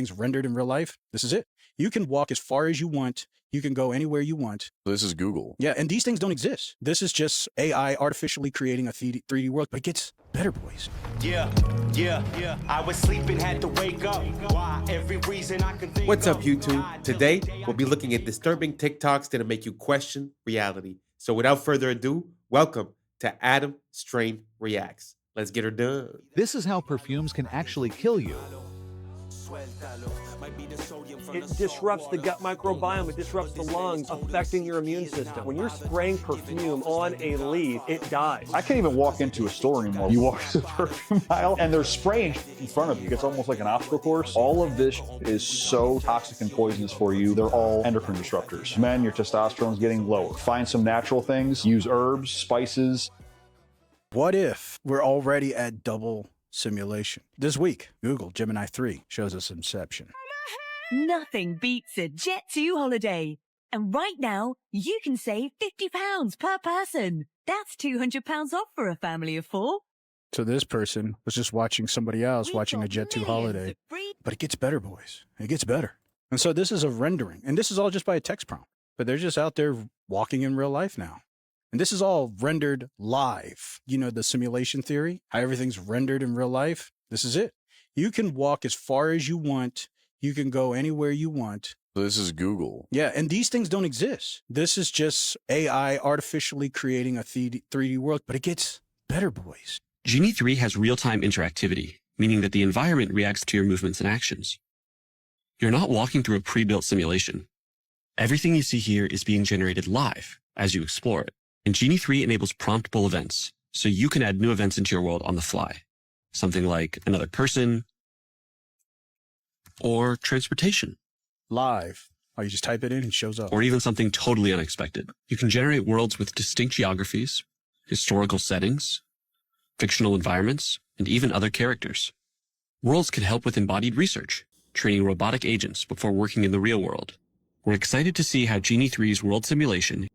things rendered in real life, this is it. You can walk as far as you want. You can go anywhere you want. This is Google. Yeah, and these things don't exist. This is just AI artificially creating a 3D world, but it gets better, boys. Yeah. I was sleeping, had to wake up. Why? Every reason I can think. What's up, YouTube? Today, we'll be looking at disturbing TikToks that'll make you question reality. So without further ado, welcome to Adam Strain Reacts. Let's get her done. This is how perfumes can actually kill you. It disrupts the gut microbiome, it disrupts the lungs, affecting your immune system. When you're spraying perfume on a leaf, it dies. I can't even walk into a store anymore. You walk to the perfume aisle and they're spraying in front of you. It's almost like an obstacle course. All of this is so toxic and poisonous for you. They're all endocrine disruptors. Men, your testosterone's getting lower. Find some natural things. Use herbs, spices. What if we're already at double simulation? This week, Google Gemini 3 shows us Inception. Nothing beats a Jet2 holiday. And right now, you can save £50 per person. That's £200 off for a family of 4. So this person was just watching somebody else watching a Jet2 holiday. But it gets better, boys. It gets better. And so this is a rendering. And this is all just by a text prompt. But they're just out there walking in real life now. And this is all rendered live. You know, the simulation theory, how everything's rendered in real life. This is it. You can walk as far as you want. You can go anywhere you want. This is Google. Yeah, and these things don't exist. This is just AI artificially creating a 3D world, but it gets better, boys. Genie 3 has real-time interactivity, meaning that the environment reacts to your movements and actions. You're not walking through a pre-built simulation. Everything you see here is being generated live as you explore it. And Genie 3 enables promptable events, so you can add new events into your world on the fly. Something like another person, or transportation. Live. Oh, you just type it in and it shows up. Or even something totally unexpected. You can generate worlds with distinct geographies, historical settings, fictional environments, and even other characters. Worlds can help with embodied research, training robotic agents before working in the real world. We're excited to see how Genie 3's world simulation.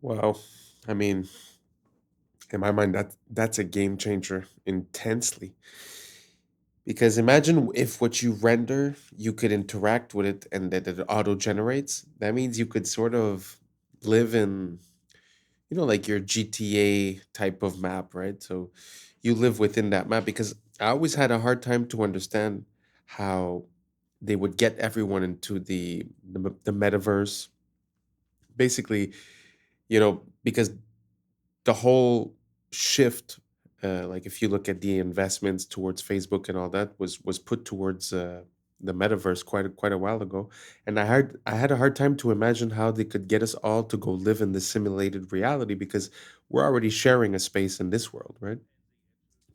Wow. I mean, in my mind, that's a game changer intensely. Because imagine if what you render, you could interact with it and that it auto-generates. That means you could sort of live in, you know, like your GTA type of map, right? So you live within that map, because I always had a hard time to understand how they would get everyone into the metaverse. Basically, you know, because the whole shift, like if you look at the investments towards Facebook and all that, was put towards the metaverse quite a while ago, and I had a hard time to imagine how they could get us all to go live in this simulated reality, because we're already sharing a space in this world, right?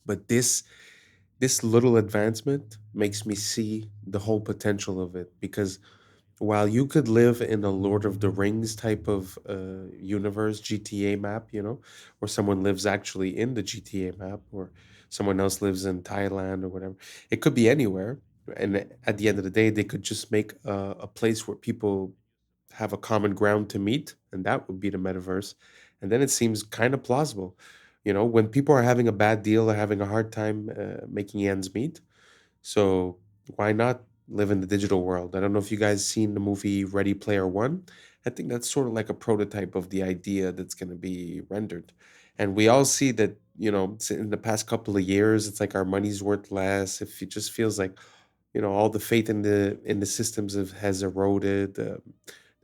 But this little advancement makes me see the whole potential of it, because while you could live in a Lord of the Rings type of universe, GTA map, you know, or someone lives actually in the GTA map, or someone else lives in Thailand or whatever, it could be anywhere. And at the end of the day, they could just make a place where people have a common ground to meet, and that would be the metaverse. And then it seems kind of plausible. You know, when people are having a bad deal or having a hard time making ends meet, so why not live in the digital world? I don't know if you guys seen the movie Ready Player One. I think that's sort of like a prototype of the idea that's going to be rendered. And we all see that, you know, in the past couple of years, it's like our money's worth less. If it just feels like, you know, all the faith in the systems has eroded. The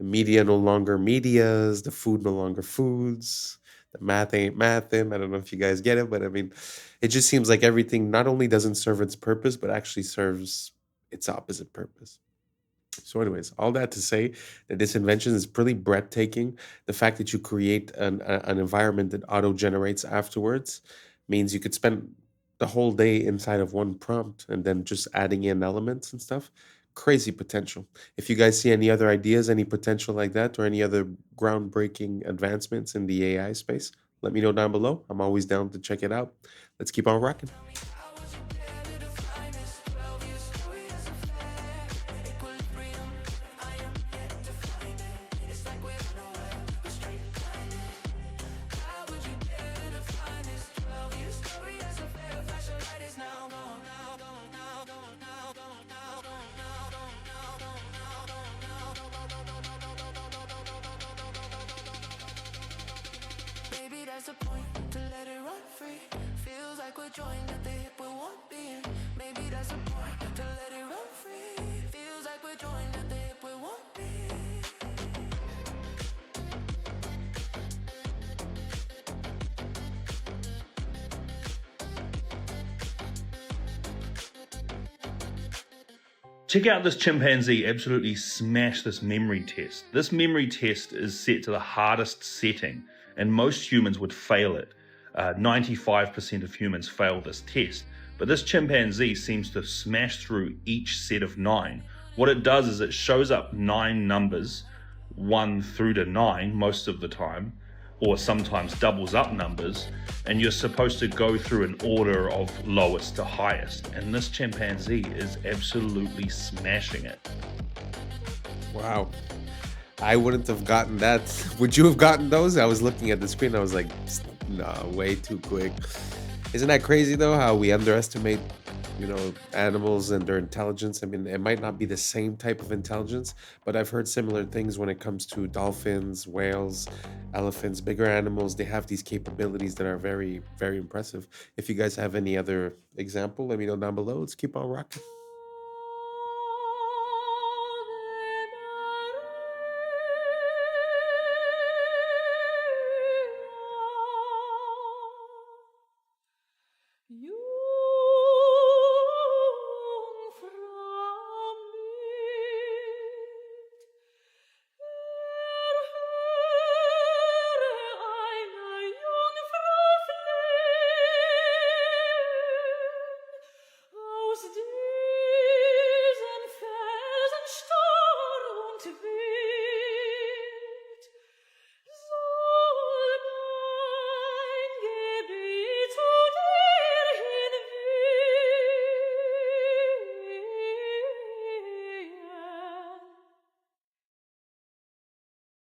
media no longer medias. The food no longer foods. The math ain't mathin'. I don't know if you guys get it, but I mean, it just seems like everything not only doesn't serve its purpose, but actually serves its opposite purpose. So anyways, all that to say that this invention is pretty breathtaking. The fact that you create an environment that auto-generates afterwards means you could spend the whole day inside of one prompt and then just adding in elements and stuff. Crazy potential. If you guys see any other ideas, any potential like that, or any other groundbreaking advancements in the AI space, let me know down below. I'm always down to check it out. Let's keep on rocking. Check out this chimpanzee absolutely smash this memory test. This memory test is set to the hardest setting, and most humans would fail it. 95% of humans fail this test, but this chimpanzee seems to smash through each set of 9. What it does is it shows up 9 numbers, 1 through to 9 most of the time, or sometimes doubles up numbers, and you're supposed to go through an order of lowest to highest, and this chimpanzee is absolutely smashing it. Wow. I wouldn't have gotten that. Would you have gotten those? I was looking at the screen, I was like, nah, way too quick. Isn't that crazy though, how we underestimate, animals and their intelligence? I mean, it might not be the same type of intelligence, but I've heard similar things when it comes to dolphins, whales, elephants, bigger animals. They have these capabilities that are very, very impressive. If you guys have any other example, let me know down below. Let's keep on rocking.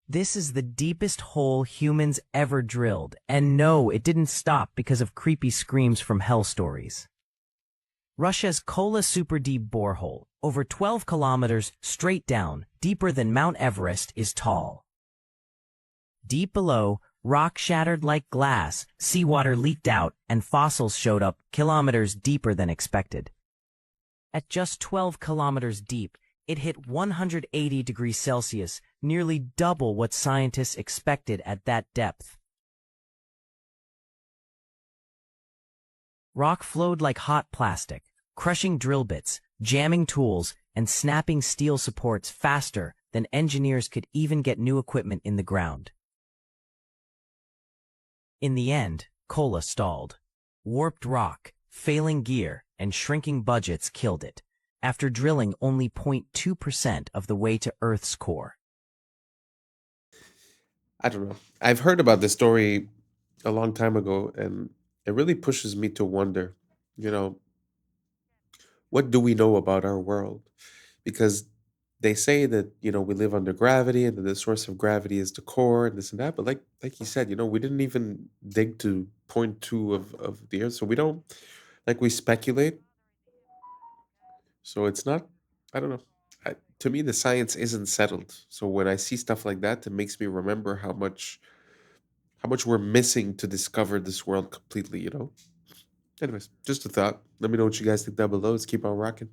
This is the deepest hole humans ever drilled, and no, it didn't stop because of creepy screams from hell stories. Russia's Kola superdeep borehole, over 12 kilometers straight down, deeper than Mount Everest, is tall. Deep below, rock shattered like glass, seawater leaked out, and fossils showed up kilometers deeper than expected. At just 12 kilometers deep, it hit 180 degrees Celsius, nearly double what scientists expected at that depth. Rock flowed like hot plastic, crushing drill bits, jamming tools, and snapping steel supports faster than engineers could even get new equipment in the ground. In the end, Kola stalled. Warped rock, failing gear, and shrinking budgets killed it, after drilling only 0.2% of the way to Earth's core. I don't know. I've heard about this story a long time ago, and it really pushes me to wonder, what do we know about our world? Because they say that, we live under gravity and that the source of gravity is the core and this and that. But like you said, we didn't even dig to 0.2 of the Earth. So we don't, we speculate. So it's not, I don't know. To me, the science isn't settled. So when I see stuff like that, it makes me remember how much we're missing to discover this world completely, Anyways, just a thought. Let me know what you guys think down below. Let's keep on rocking.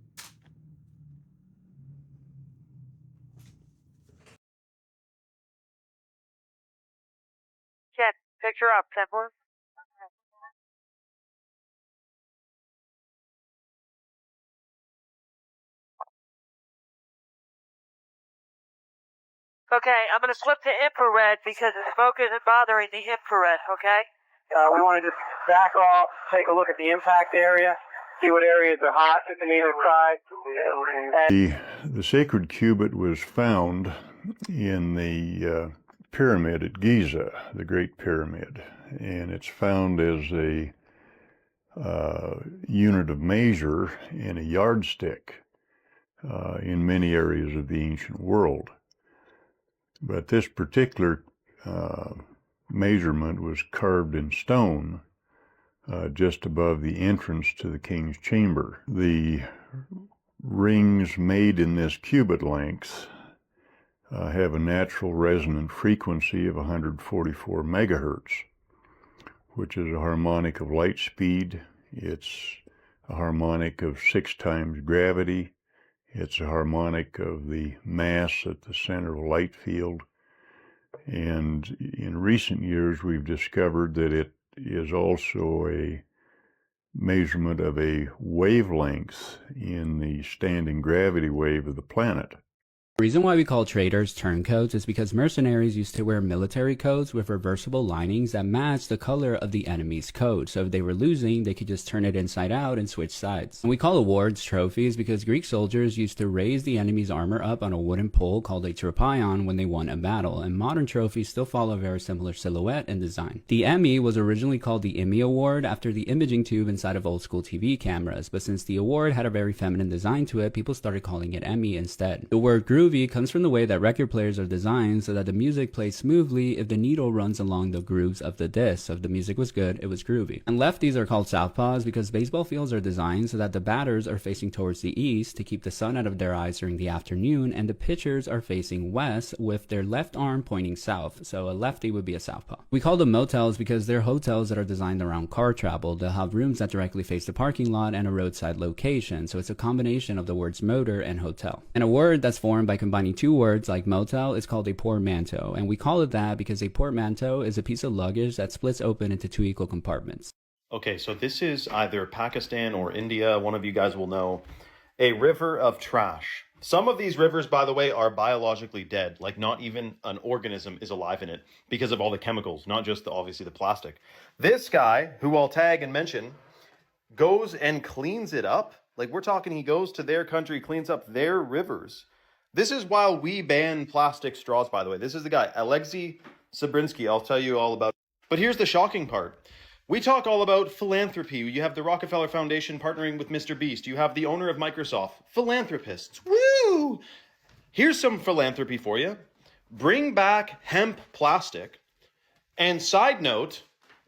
Chat, picture up, Temple. Okay, I'm gonna flip to infrared because the smoke isn't bothering the infrared, okay? We want to just back off, take a look at the impact area, see what areas are hot on either side. The sacred cubit was found in the pyramid at Giza, the Great Pyramid, and it's found as a unit of measure and a yardstick in many areas of the ancient world. But this particular measurement was carved in stone just above the entrance to the king's chamber. The rings made in this cubit length have a natural resonant frequency of 144 megahertz, which is a harmonic of light speed. It's a harmonic of 6 times gravity. It's a harmonic of the mass at the center of a light field. And in recent years, we've discovered that it is also a measurement of a wavelength in the standing gravity wave of the planet. The reason why we call traders turncoats is because mercenaries used to wear military coats with reversible linings that matched the color of the enemy's coat. So if they were losing, they could just turn it inside out and switch sides. And we call awards trophies because Greek soldiers used to raise the enemy's armor up on a wooden pole called a tropaion when they won a battle. And modern trophies still follow a very similar silhouette and design. The Emmy was originally called the Emmy Award after the imaging tube inside of old school TV cameras. But since the award had a very feminine design to it, people started calling it Emmy instead. The word groovy comes from the way that record players are designed so that the music plays smoothly if the needle runs along the grooves of the disc. So if the music was good, it was groovy. And lefties are called southpaws because baseball fields are designed so that the batters are facing towards the east to keep the sun out of their eyes during the afternoon, and the pitchers are facing west with their left arm pointing south. So a lefty would be a southpaw. We call them motels because they're hotels that are designed around car travel. They'll have rooms that directly face the parking lot and a roadside location. So it's a combination of the words motor and hotel. And a word that's formed by combining two words like motel is called a portmanteau, and we call it that because a portmanteau is a piece of luggage that splits open into two equal compartments. Okay, so this is either Pakistan or India, one of you guys will know, a river of trash. Some of these rivers, by the way, are biologically dead, like not even an organism is alive in it because of all the chemicals, not just obviously the plastic. This guy, who I'll tag and mention, goes and cleans it up. Like we're talking, he goes to their country, cleans up their rivers. This is while we ban plastic straws, by the way. This is the guy, Alexei Sabrinsky. I'll tell you all about it. But here's the shocking part. We talk all about philanthropy. You have the Rockefeller Foundation partnering with Mr. Beast. You have the owner of Microsoft. Philanthropists. Woo! Here's some philanthropy for you. Bring back hemp plastic. And side note,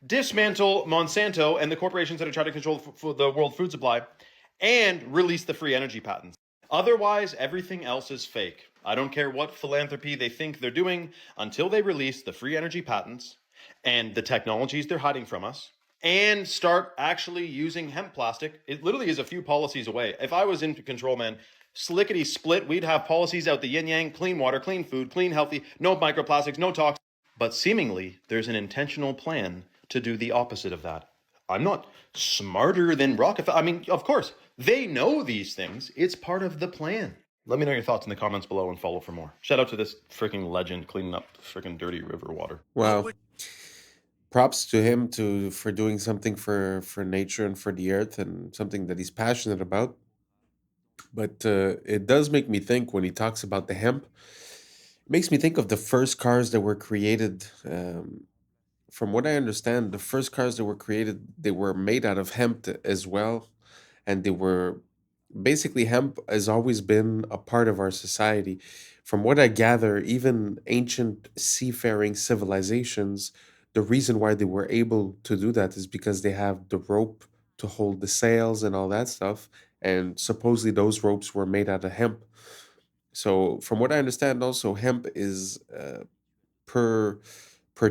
dismantle Monsanto and the corporations that are trying to control the world food supply and release the free energy patents. Otherwise, everything else is fake. I don't care what philanthropy they think they're doing until they release the free energy patents and the technologies they're hiding from us and start actually using hemp plastic. It literally is a few policies away. If I was in control, man, slickety split, we'd have policies out the yin yang, clean water, clean food, clean healthy, no microplastics, no toxins. But seemingly, there's an intentional plan to do the opposite of that. I'm not smarter than Rockefeller. I mean, of course, they know these things. It's part of the plan. Let me know your thoughts in the comments below and follow for more. Shout out to this freaking legend cleaning up freaking dirty river water. Wow. Props to him for doing something for nature and for the earth and something that he's passionate about. But it does make me think when he talks about the hemp, it makes me think of the first cars that were created. From what I understand, the first cars that were created, they were made out of hemp as well. And they were basically, hemp has always been a part of our society. From what I gather, even ancient seafaring civilizations, the reason why they were able to do that is because they have the rope to hold the sails and all that stuff. And supposedly those ropes were made out of hemp. So from what I understand also, hemp is per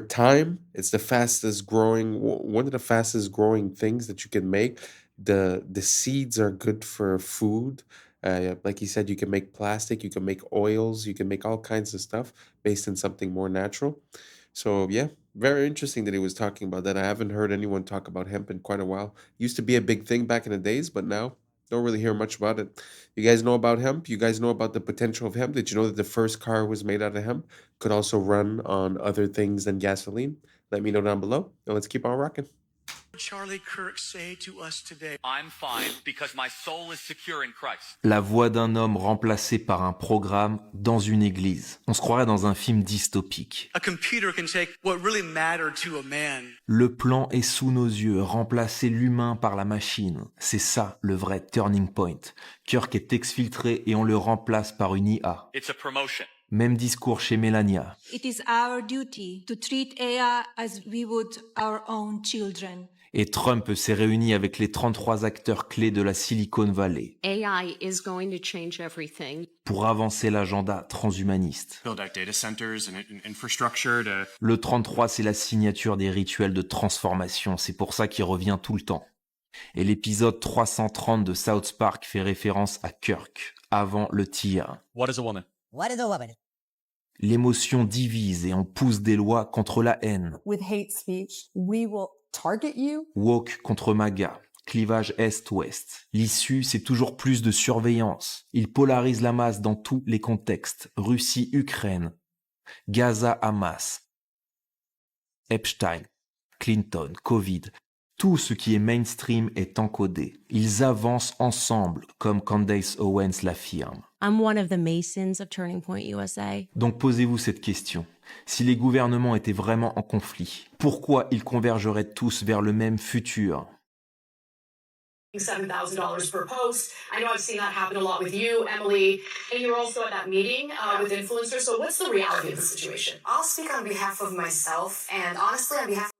time, it's the fastest growing, one of the fastest growing things that you can make. The seeds are good for food. Like he said, you can make plastic, you can make oils, you can make all kinds of stuff based on something more natural. So yeah, very interesting that he was talking about that. I haven't heard anyone talk about hemp in quite a while. Used to be a big thing back in the days, but now don't really hear much about it. You guys know about hemp? You guys know about the potential of hemp? Did you know that the first car was made out of hemp? Could also run on other things than gasoline? Let me know down below, and let's keep on rocking. Charlie Kirk say to us today? I'm fine because my soul is secure in Christ. La voix d'un homme remplacé par un programme dans une église. On se croirait dans un film dystopique. A computer can take what really mattered to a man. Le plan est sous nos yeux, remplacer l'humain par la machine. C'est ça le vrai turning point. Kirk est exfiltré et on le remplace par une IA. It's a promotion. Même discours chez Melania. It is our duty to treat AI as we would our own children. Et Trump s'est réuni avec les 33 acteurs clés de la Silicon Valley AI is going to change everything. pour avancer l'agenda transhumaniste. Build out data centers and infrastructure to... Le 33, c'est la signature des rituels de transformation. C'est pour ça qu'il revient tout le temps. Et l'épisode 330 de South Park fait référence à Kirk, avant le tir. What is a woman? What is a woman? L'émotion divise et on pousse des lois contre la haine. With hate speech, we will target you. Woke contre MAGA. clivage Est-Ouest. L'issue, c'est toujours plus de surveillance. Il polarise la masse dans tous les contextes. Russie-Ukraine, Gaza-Hamas, Epstein, Clinton, Covid. Tout ce qui est mainstream est encodé. Ils avancent ensemble, comme Candace Owens l'affirme. I'm one of the Masons of Turning Point USA. Donc posez-vous cette question. Si les gouvernements étaient vraiment en conflit, pourquoi ils convergeraient tous vers le même futur? $7,000 per post. I know I've seen that happen a lot with you, Emily, and you're also at that meeting with influencers. So what's the reality of the situation? I'll speak on behalf of myself, and honestly, on behalf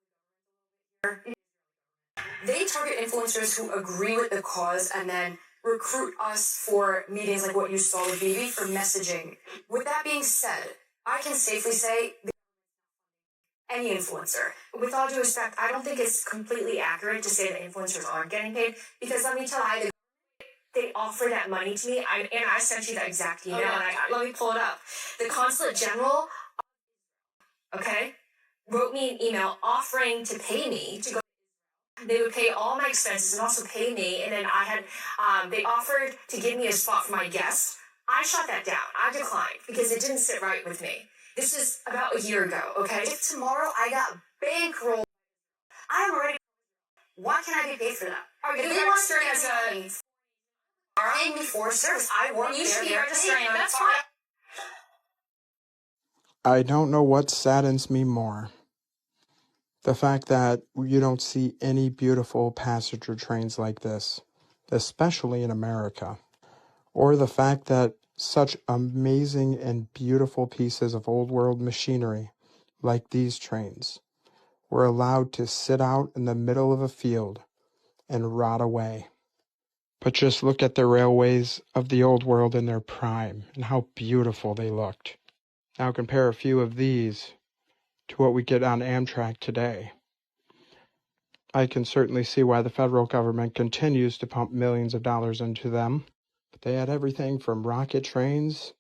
of they target influencers who agree with the cause and then recruit us for meetings like what you saw with Vivi for messaging. With that being said, I can safely say any influencer. With all due respect, I don't think it's completely accurate to say that influencers aren't getting paid, because let me tell you, they offer that money to me, and I sent you that exact email, let me pull it up. The Consulate General, okay, wrote me an email offering to pay me to go. They would pay all my expenses and also pay me, and then they offered to give me a spot for my guest. I shot that down. I declined because it didn't sit right with me. This is about a year ago, okay? If tomorrow I got bankrolled, I'm already. Why can I be paid for that? Are you registering as a? Are paying me for service? I work. You should be registering. That's fine. I don't know what saddens me more. The fact that you don't see any beautiful passenger trains like this, especially in America, or the fact that such amazing and beautiful pieces of old world machinery, like these trains, were allowed to sit out in the middle of a field and rot away. But just look at the railways of the old world in their prime and how beautiful they looked. Now compare a few of these to what we get on Amtrak today. I can certainly see why the federal government continues to pump millions of dollars into them. But they had everything from rocket trains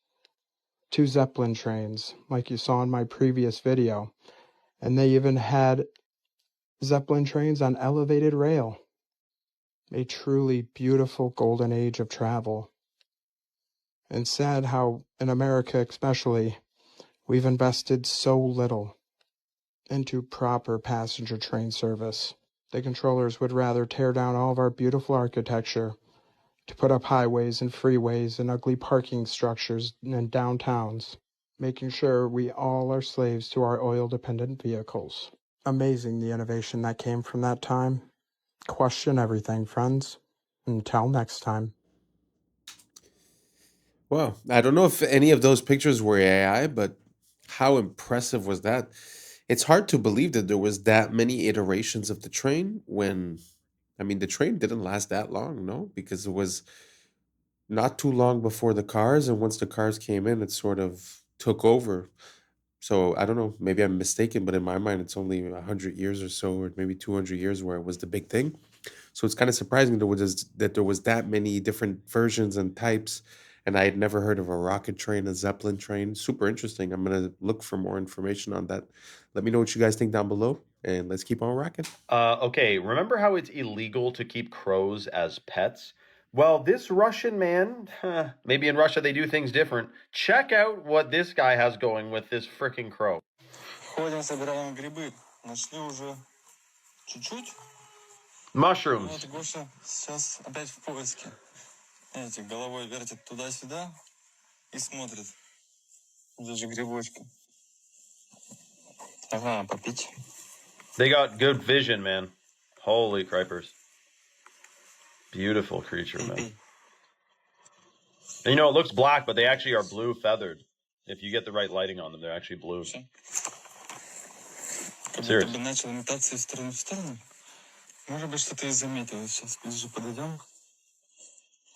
to Zeppelin trains, like you saw in my previous video. And they even had Zeppelin trains on elevated rail. A truly beautiful golden age of travel. And sad how, in America especially, we've invested so little into proper passenger train service. The controllers would rather tear down all of our beautiful architecture to put up highways and freeways and ugly parking structures in downtowns, making sure we all are slaves to our oil-dependent vehicles. Amazing the innovation that came from that time. Question everything, friends. Until next time. Well, I don't know if any of those pictures were AI, but how impressive was that? It's hard to believe that there was that many iterations of the train when, I mean, the train didn't last that long, no? Because it was not too long before the cars, and once the cars came in, it sort of took over. So I don't know, maybe I'm mistaken, but in my mind, it's only 100 years or so, or maybe 200 years where it was the big thing. So it's kind of surprising that there was that many different versions and types, and I had never heard of a rocket train, a Zeppelin train. Super interesting. I'm going to look for more information on that. Let me know what you guys think down below, and let's keep on rocking. Okay, remember how it's illegal to keep crows as pets? Well, this Russian man, maybe in Russia they do things different. Check out what this guy has going with this freaking crow. Ходим, собираем грибы. Нашли уже чуть-чуть. Mushrooms. Вот Гоша сейчас опять в поиске. Знаете, головой вертит туда-сюда и смотрит. Где же грибочки? Ага, попить. They got good vision, man. Holy cripers. Beautiful creature, man. And you know, it looks black, but they actually are blue feathered. If you get the right lighting on them, they're actually blue. Serious. Начал метаться из стороны в сторону. Может быть, что-то и заметил. Сейчас ближе подойдем.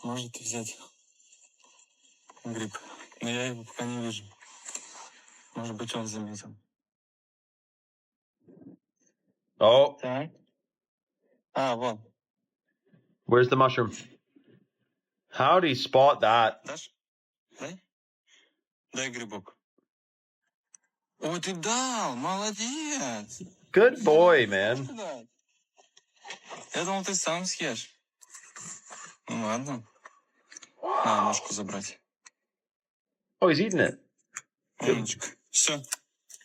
Может взять гриб. Но я его пока не вижу. Может быть, он заметил. Oh. Так. А, вон. Where's the mushroom? How'd he spot that? Дашь? Дай. Дай грибок. Ой, ты дал! Молодец! Good boy, man. Я думал, ты сам съешь. Ну ладно. На, ножку забрать. Oh, he's eating it. Умничка. Все,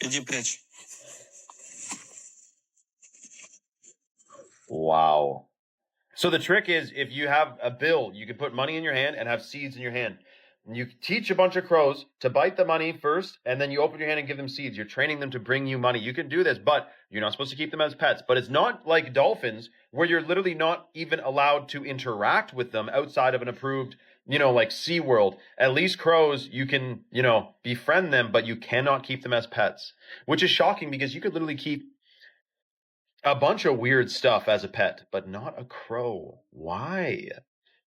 иди прячь. Wow. So the trick is, if you have a bill, you can put money in your hand and have seeds in your hand. And you teach a bunch of crows to bite the money first, and then you open your hand and give them seeds. You're training them to bring you money. You can do this, but you're not supposed to keep them as pets. But it's not like dolphins, where you're literally not even allowed to interact with them outside of an approved, like SeaWorld. At least crows, you can, befriend them, but you cannot keep them as pets. Which is shocking, because you could literally keep a bunch of weird stuff as a pet, but not a crow. Why?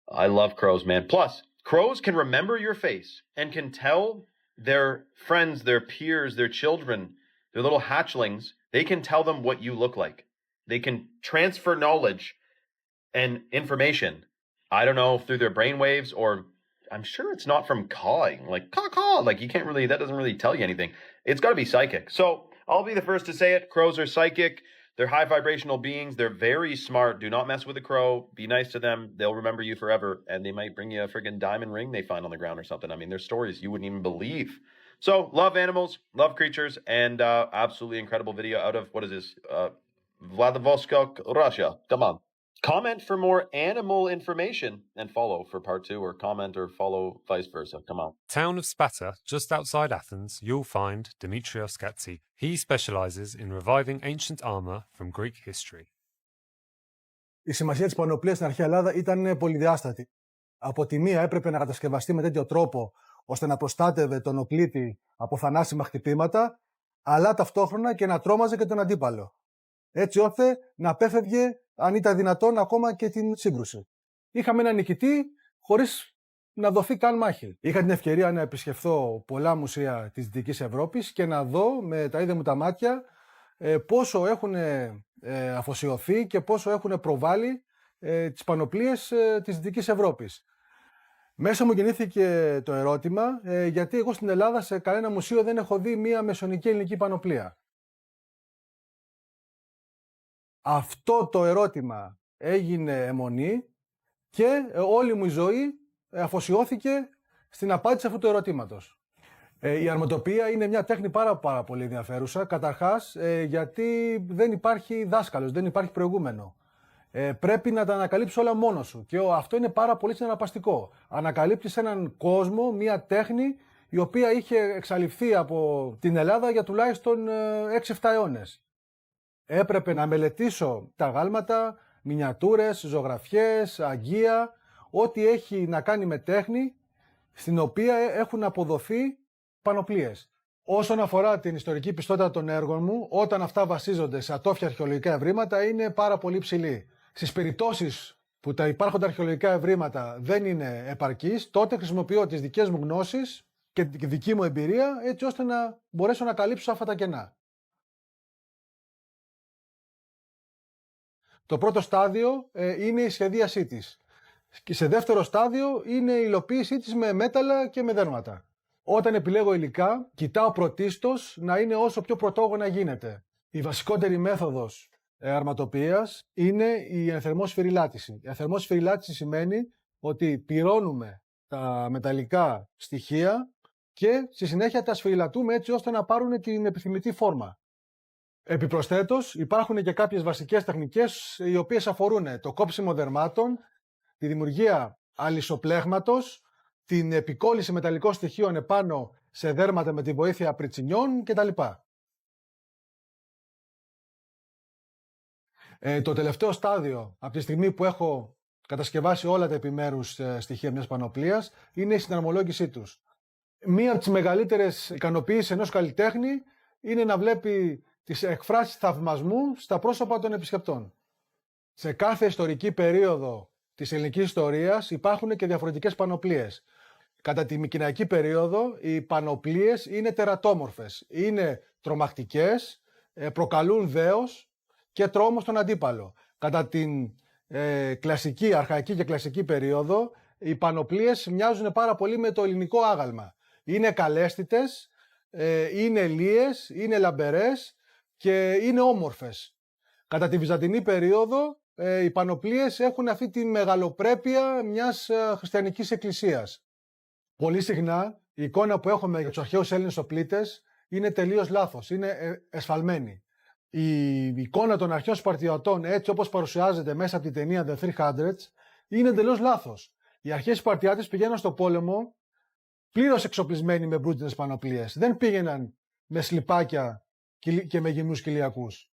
I love crows, man. Plus, crows can remember your face and can tell their friends, their peers, their children, their little hatchlings, they can tell them what you look like. They can transfer knowledge and information. I don't know, through their brainwaves, or I'm sure it's not from cawing. Like, caw, like you can't really, that doesn't really tell you anything. It's got to be psychic. So I'll be the first to say it. Crows are psychic. They're high vibrational beings. They're very smart. Do not mess with a crow. Be nice to them. They'll remember you forever. And they might bring you a friggin' diamond ring they find on the ground or something. I mean, there's stories you wouldn't even believe. So, love animals, love creatures, and absolutely incredible video out of, what is this? Vladivostok, Russia. Come on. Comment for more animal information and follow for part 2, or comment or follow vice versa. Come on. Town of Sparta, just outside Athens, you'll find Dimitrios Gatsi. He specializes in reviving ancient armor from Greek history. Η σημασία της πανοπλίας στην αρχαία Ελλάδα ήταν πολυδιάστατη. Από τη μία έπρεπε να κατασκευαστεί με τέτοιο τρόπο ώστε να προστάτευε τον οπλίτη από θανάσιμα χτυπήματα, αλλά ταυτόχρονα και να τρόμαζε και τον αντίπαλο. Έτσι ώστε να απέφευγε, αν ήταν δυνατόν, ακόμα και την σύγκρουση. Είχαμε έναν νικητή χωρίς να δοθεί καν μάχη. Είχα την ευκαιρία να επισκεφθώ πολλά μουσεία της Δυτικής Ευρώπης και να δω με τα ίδια μου τα μάτια πόσο έχουν αφοσιωθεί και πόσο έχουν προβάλει τις πανοπλίες της Δυτικής Ευρώπης. Μέσα μου γεννήθηκε το ερώτημα, γιατί εγώ στην Ελλάδα σε κανένα μουσείο δεν έχω δει μία μεσαιωνική ελληνική πανοπλία. Αυτό το ερώτημα έγινε αιμονή και όλη μου η ζωή αφοσιώθηκε στην απάντηση αυτού του ερωτήματος. Η αρματοπία είναι μια τέχνη πάρα πολύ ενδιαφέρουσα, καταρχάς γιατί δεν υπάρχει δάσκαλος, δεν υπάρχει προηγούμενο. Πρέπει να τα ανακαλύψεις όλα μόνος σου και αυτό είναι πάρα πολύ συναρπαστικό. Ανακαλύπτεις έναν κόσμο, μια τέχνη η οποία είχε εξαλειφθεί από την Ελλάδα για τουλάχιστον 6-7 αιώνες. Έπρεπε να μελετήσω τα γάλματα, μινιατούρες, ζωγραφιές, αγγεία, ό,τι έχει να κάνει με τέχνη, στην οποία έχουν αποδοθεί πανοπλίες. Όσον αφορά την ιστορική πιστότητα των έργων μου, όταν αυτά βασίζονται σε ατόφια αρχαιολογικά ευρήματα, είναι πάρα πολύ ψηλή. Στις περιπτώσεις που τα υπάρχοντα αρχαιολογικά ευρήματα δεν είναι επαρκείς, τότε χρησιμοποιώ τις δικές μου γνώσεις και τη δική μου εμπειρία, έτσι ώστε να μπορέσω να καλύψω αυτά τα κενά. Το πρώτο στάδιο είναι η σχεδίασή της. Και σε δεύτερο στάδιο είναι η υλοποίησή της με μέταλλα και με δέρματα. Όταν επιλέγω υλικά, κοιτάω πρωτίστως να είναι όσο πιο πρωτόγωνα γίνεται. Η βασικότερη μέθοδος αρματοποιίας είναι η ενθερμό σφυριλάτηση. Η ενθερμό σφυριλάτηση σημαίνει ότι πυρώνουμε τα μεταλλικά στοιχεία και στη συνέχεια τα σφυριλατούμε έτσι ώστε να πάρουν την επιθυμητή φόρμα. Επιπροσθέτως, υπάρχουν και κάποιες βασικές τεχνικές οι οποίες αφορούν το κόψιμο δερμάτων, τη δημιουργία αλυσοπλέγματος, την επικόλληση μεταλλικών στοιχείων επάνω σε δέρματα με τη βοήθεια πριτσινιών κτλ. Το τελευταίο στάδιο, από τη στιγμή που έχω κατασκευάσει όλα τα επιμέρους στοιχεία μιας πανοπλίας, είναι η συναρμολόγησή τους. Μία από τις μεγαλύτερες ικανοποιήσεις ενός καλλιτέχνη είναι να βλέπει τις εκφράσεις θαυμασμού στα πρόσωπα των επισκεπτών. Σε κάθε ιστορική περίοδο της ελληνικής ιστορίας υπάρχουν και διαφορετικές πανοπλίες. Κατά τη μικηναϊκή περίοδο οι πανοπλίες είναι τερατόμορφες, είναι τρομακτικές, προκαλούν δέος και τρόμο στον αντίπαλο. Κατά την κλασική, αρχαϊκή και κλασική περίοδο οι πανοπλίες μοιάζουν πάρα πολύ με το ελληνικό άγαλμα. Είναι καλέσθητες, είναι λίες, είναι λαμπερές και είναι όμορφες. Κατά τη βυζαντινή περίοδο οι πανοπλίες έχουν αυτή τη μεγαλοπρέπεια μιας χριστιανικής εκκλησίας. Πολύ συχνά η εικόνα που έχουμε για τους αρχαίους Έλληνες οπλίτες είναι τελείως λάθος, είναι εσφαλμένη. Η εικόνα των αρχαίων Σπαρτιατών, έτσι όπως παρουσιάζεται μέσα από την ταινία The 300, είναι τελείως λάθος. Οι αρχαίοι Σπαρτιάτες πηγαίναν στο πόλεμο πλήρως εξοπλισμένοι με μπρούτινες πανοπλίες. Δεν πήγαιναν με σλιπάκια και με γυμνούς κοιλιακούς.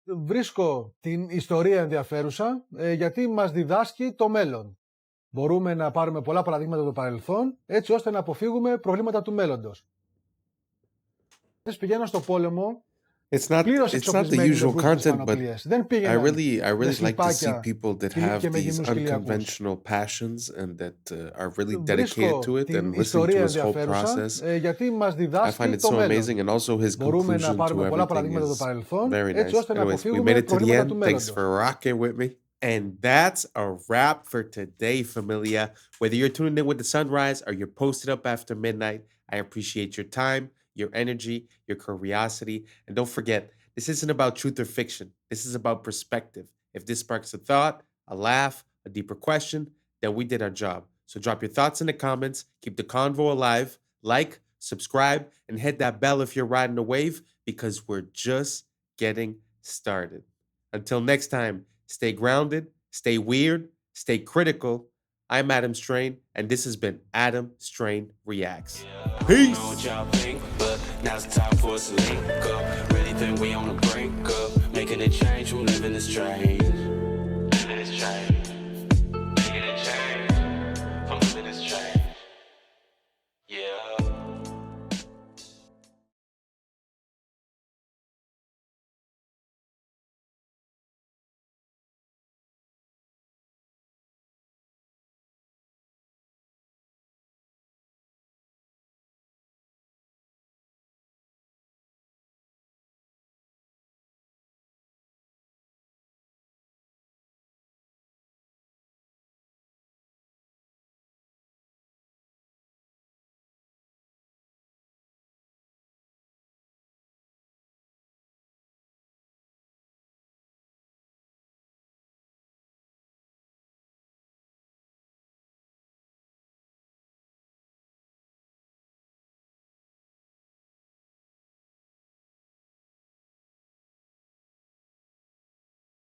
Βρίσκω την ιστορία ενδιαφέρουσα γιατί μας διδάσκει το μέλλον. Μπορούμε να πάρουμε πολλά παραδείγματα από το παρελθόν έτσι ώστε να αποφύγουμε προβλήματα του μέλλοντος. Πηγαίναν στο πόλεμο It's not the usual content, but I really like to see people that have these unconventional passions and that are really dedicated to it and listen to his whole process. I find it so amazing, and also his conclusion to everything is very nice. Anyways, we made it to the end. Thanks for rocking with me. And that's a wrap for today, familia. Whether you're tuning in with the sunrise or you're posted up after midnight, I appreciate your time, your energy, your curiosity. And don't forget, this isn't about truth or fiction. This is about perspective. If this sparks a thought, a laugh, a deeper question, then we did our job. So drop your thoughts in the comments, keep the convo alive, like, subscribe, and hit that bell if you're riding a wave, because we're just getting started. Until next time, stay grounded, stay weird, stay critical. I'm Adam Strain, and this has been Adam Strain Reacts. Peace! Now it's time for us to link up. Really think we on the brink up. Making a change from living this strange.